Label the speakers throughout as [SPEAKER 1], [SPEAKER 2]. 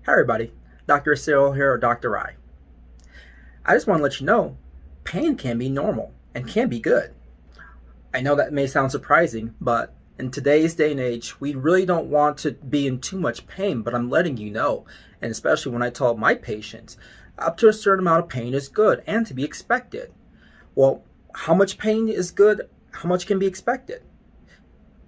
[SPEAKER 1] Hi everybody, Dr. Cyril here, or Dr. I just want to let you know, pain can be normal and can be good. I know that may sound surprising, but in today's day and age, we really don't want to be in too much pain, but I'm letting you know, and especially when I tell my patients, up to a certain amount of pain is good and to be expected. Well, how much pain is good? How much can be expected?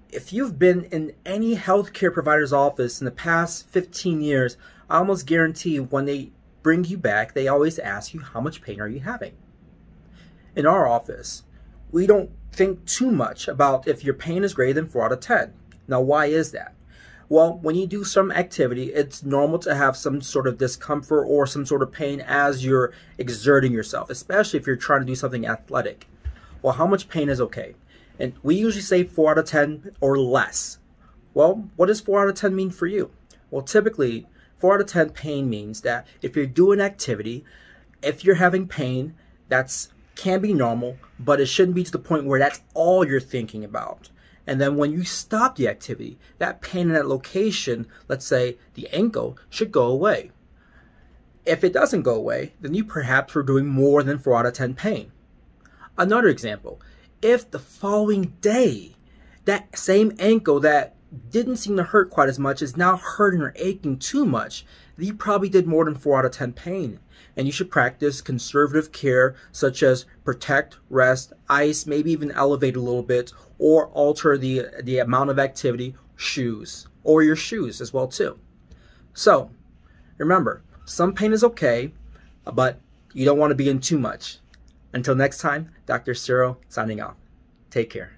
[SPEAKER 1] If you've been in any healthcare provider's office in the past 15 years, I almost guarantee when they bring you back, they always ask you, how much pain are you having? In our office, we don't think too much about if your pain is greater than 4 out of 10. Now, why is that? Well, when you do some activity, it's normal to have some sort of discomfort or some sort of pain as you're exerting yourself, especially if you're trying to do something athletic. Well, how much pain is okay? And we usually say 4 out of 10 or less. Well, what does 4 out of 10 mean for you? Well, typically, 4 out of 10 pain means that if you're doing activity, if you're having pain, that's can be normal, but it shouldn't be to the point where that's all you're thinking about. And then when you stop the activity, that pain in that location, let's say the ankle, should go away. If it doesn't go away, then you perhaps were doing more than 4 out of 10 pain. Another example, if the following day, that same ankle that didn't seem to hurt quite as much is now hurting or aching too much, then you probably did more than 4 out of 10 pain. And you should practice conservative care such as protect, rest, ice, maybe even elevate a little bit, or alter the amount of activity, shoes, or your shoes as well too. So remember, some pain is okay, but you don't want to be in too much. Until next time, Dr. Cyril signing off. Take care.